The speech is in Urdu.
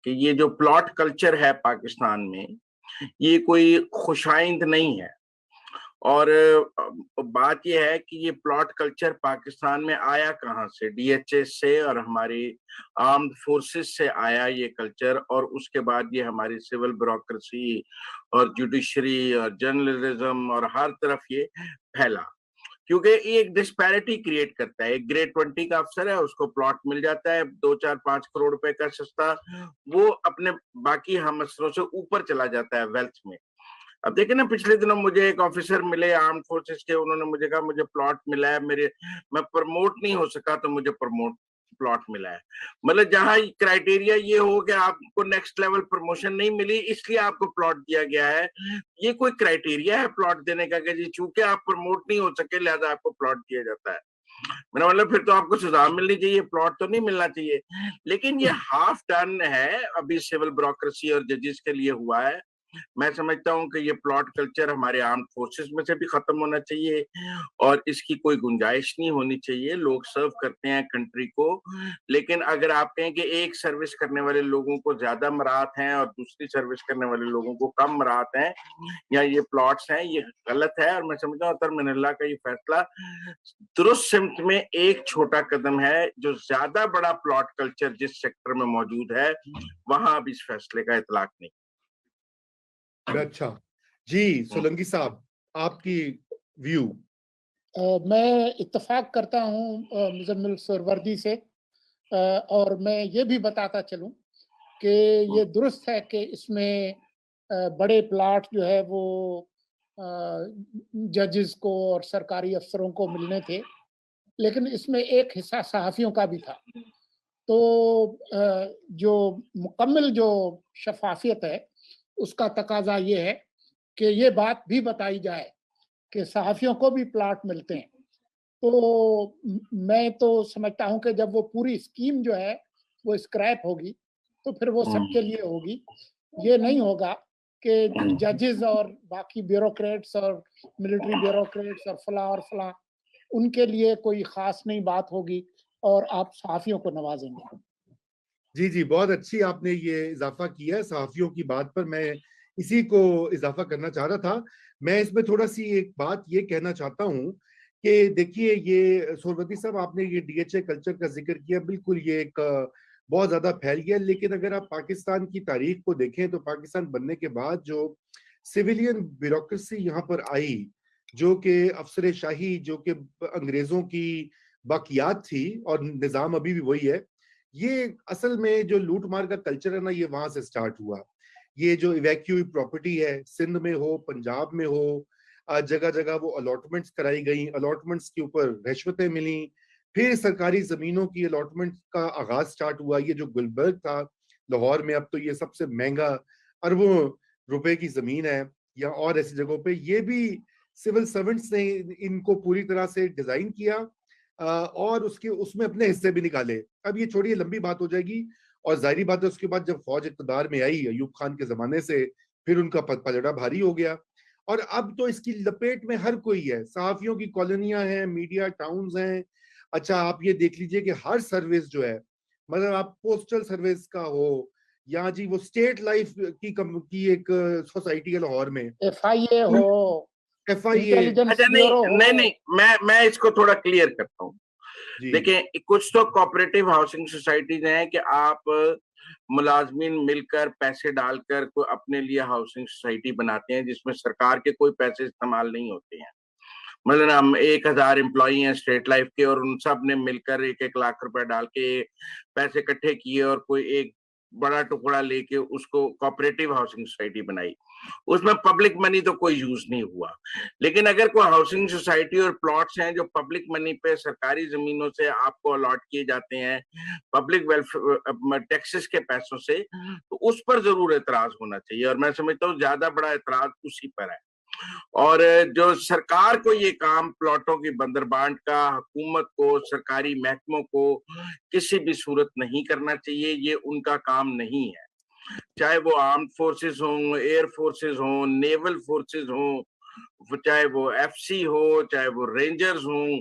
کہ یہ جو پلاٹ کلچر ہے پاکستان میں یہ کوئی خوشائند نہیں ہے، اور بات یہ ہے کہ یہ پلاٹ کلچر پاکستان میں آیا کہاں سے؟ ڈی ایچ ایس سے اور ہماری آرمڈ فورسز سے آیا یہ کلچر، اور اس کے بعد یہ ہماری سول بیوروکریسی اور جوڈیشری اور جرنلزم اور ہر طرف یہ پھیلا، کیونکہ یہ ایک ڈسپیرٹی کریٹ کرتا ہے۔ ایک گریڈ 20 کا افسر ہے، اس کو پلاٹ مل جاتا ہے 2-4-5 کروڑ روپے کا سستا، وہ اپنے باقی ہم افسروں سے اوپر چلا جاتا ہے ویلتھ میں۔ اب دیکھیں نا، پچھلے دنوں مجھے ایک آفیسر ملے آرم فورسز کے، انہوں نے مجھے کہا مجھے پلاٹ ملا ہے، میں پروموٹ نہیں ہو سکا تو مجھے پلاٹ ملا ہے۔ مطلب جہاں کرائٹیریا یہ ہو کہ آپ کو نیکسٹ لیول پروموشن نہیں ملی اس لیے آپ کو پلاٹ دیا گیا ہے، یہ کوئی کرائٹیریا ہے پلاٹ دینے کا کہ جی چونکہ آپ پروموٹ نہیں ہو سکے لہذا آپ کو پلاٹ دیا جاتا ہے؟ میرا مطلب پھر تو آپ کو سزا ملنی چاہیے، پلاٹ تو نہیں ملنا چاہیے۔ لیکن یہ ہاف ڈن ہے ابھی سول بیوروکریسی اور ججز کے لیے ہوا ہے۔ میں سمجھتا ہوں کہ یہ پلاٹ کلچر ہمارے آرم فورسز میں سے بھی ختم ہونا چاہیے، اور اس کی کوئی گنجائش نہیں ہونی چاہیے۔ لوگ سرو کرتے ہیں کنٹری کو، لیکن اگر آپ کہیں کہ ایک سروس کرنے والے لوگوں کو زیادہ مراعات ہیں اور دوسری سروس کرنے والے لوگوں کو کم مراعات ہیں، یا یہ پلاٹس ہیں، یہ غلط ہے۔ اور میں سمجھتا ہوں اطہر من اللہ کا یہ فیصلہ درست سمت میں ایک چھوٹا قدم ہے۔ جو زیادہ بڑا پلاٹ کلچر جس سیکٹر میں موجود ہے وہاں اب اس فیصلے کا اطلاق نہیں۔ اچھا جی، سولنگی صاحب آپ کی ویو؟ میں اتفاق کرتا ہوں مزمل سہروردی سے، اور میں یہ بھی بتاتا چلوں کہ یہ درست ہے کہ اس میں بڑے پلاٹ جو ہے وہ ججز کو اور سرکاری افسروں کو ملنے تھے، لیکن اس میں ایک حصہ صحافیوں کا بھی تھا۔ تو جو مکمل جو شفافیت ہے اس کا تقاضا یہ ہے کہ یہ بات بھی بتائی جائے کہ صحافیوں کو بھی پلاٹ ملتے ہیں۔ تو میں تو سمجھتا ہوں کہ جب وہ پوری اسکیم جو ہے وہ اسکریپ ہوگی تو پھر وہ سب کے لیے ہوگی، یہ نہیں ہوگا کہ ججز اور باقی بیوروکریٹس اور ملٹری بیوروکریٹس اور فلاں اور فلاں ان کے لیے کوئی خاص نہیں بات ہوگی اور آپ صحافیوں کو نوازیں گے۔ جی جی، بہت اچھی آپ نے یہ اضافہ کیا ہے صحافیوں کی بات پر، میں اسی کو اضافہ کرنا چاہ رہا تھا۔ میں اس میں تھوڑا سی ایک بات یہ کہنا چاہتا ہوں کہ دیکھیے، یہ سہروردی صاحب آپ نے یہ ڈی ایچ اے کلچر کا ذکر کیا، بالکل یہ ایک بہت زیادہ پھیل گیا، لیکن اگر آپ پاکستان کی تاریخ کو دیکھیں تو پاکستان بننے کے بعد جو سویلین بیوروکریسی یہاں پر آئی، جو کہ افسر شاہی، جو کہ انگریزوں کی باقیات تھی اور نظام ابھی بھی وہی ہے، یہ اصل میں جو لوٹ مار کا کلچر ہے نا، یہ وہاں سے سٹارٹ ہوا۔ یہ جو ایویکیو پراپرٹی ہے، سندھ میں ہو، پنجاب میں ہو، جگہ جگہ وہ الاٹمنٹس کرائی گئیں، الاٹمنٹس کے اوپر رشوتیں ملیں، پھر سرکاری زمینوں کی الاٹمنٹ کا آغاز سٹارٹ ہوا۔ یہ جو گلبرگ تھا لاہور میں، اب تو یہ سب سے مہنگا اربوں روپے کی زمین ہے، یا اور ایسی جگہوں پہ، یہ بھی سول سرونٹس نے ان کو پوری طرح سے ڈیزائن کیا اور اس میں اپنے حصے بھی نکالے۔ اب یہ چھوڑیے، لمبی بات ہو جائے گی، اور ظاہری بات ہے اس کے بعد جب فوج اقتدار میں آئی ایوب خان کے زمانے سے، پھر ان کا پلڑا بھاری ہو گیا، اور اب تو اس کی لپیٹ میں ہر کوئی ہے۔ صحافیوں کی کالونیاں ہیں، میڈیا ٹاؤنز ہیں۔ اچھا آپ یہ دیکھ لیجئے کہ ہر سروس جو ہے، مطلب آپ پوسٹل سروس کا ہو، یا جی وہ اسٹیٹ لائف کی ایک سوسائٹی ہے لاہور میں، ایف آئی اے ہو، ایف آئی اے۔ اچھا نہیں، میں اس کو تھوڑا کلیئر کرتا ہوں۔ دیکھیں، کچھ تو کوآپریٹو ہاؤسنگ سوسائٹیز ہیں کہ آپ ملازمین مل کر پیسے ڈال کر کوئی اپنے لیے ہاؤسنگ سوسائٹی بناتے ہیں جس میں سرکار کے کوئی پیسے استعمال نہیں ہوتے ہیں۔ مثلا ہم 1000 امپلائی ہیں اسٹیٹ لائف کے، اور ان سب نے مل کر 1-1 لاکھ روپے ڈال کے پیسے اکٹھے کیے اور کوئی ایک بڑا ٹکڑا لے کے اس کو کوآپریٹو ہاؤسنگ سوسائٹی بنائی۔ اس میں پبلک منی تو کوئی یوز نہیں ہوا۔ لیکن اگر کوئی ہاؤسنگ سوسائٹی اور پلاٹس ہیں جو پبلک منی پہ سرکاری زمینوں سے آپ کو الاٹ کیے جاتے ہیں، پبلک ویلفیئر ٹیکسز کے پیسوں سے، تو اس پر ضرور اعتراض ہونا چاہیے، اور میں سمجھتا ہوں زیادہ بڑا اعتراض اسی پر ہے۔ اور جو سرکار کو یہ کام پلاٹوں کی بندربانٹ کا حکومت کو، سرکاری محکموں کو کسی بھی صورت نہیں کرنا چاہیے، یہ ان کا کام نہیں ہے۔ چاہے وہ آرمڈ فورسز ہوں، ایئر فورسز ہوں، نیول فورسز ہوں، چاہے وہ ایف سی ہو، چاہے وہ رینجرز ہوں،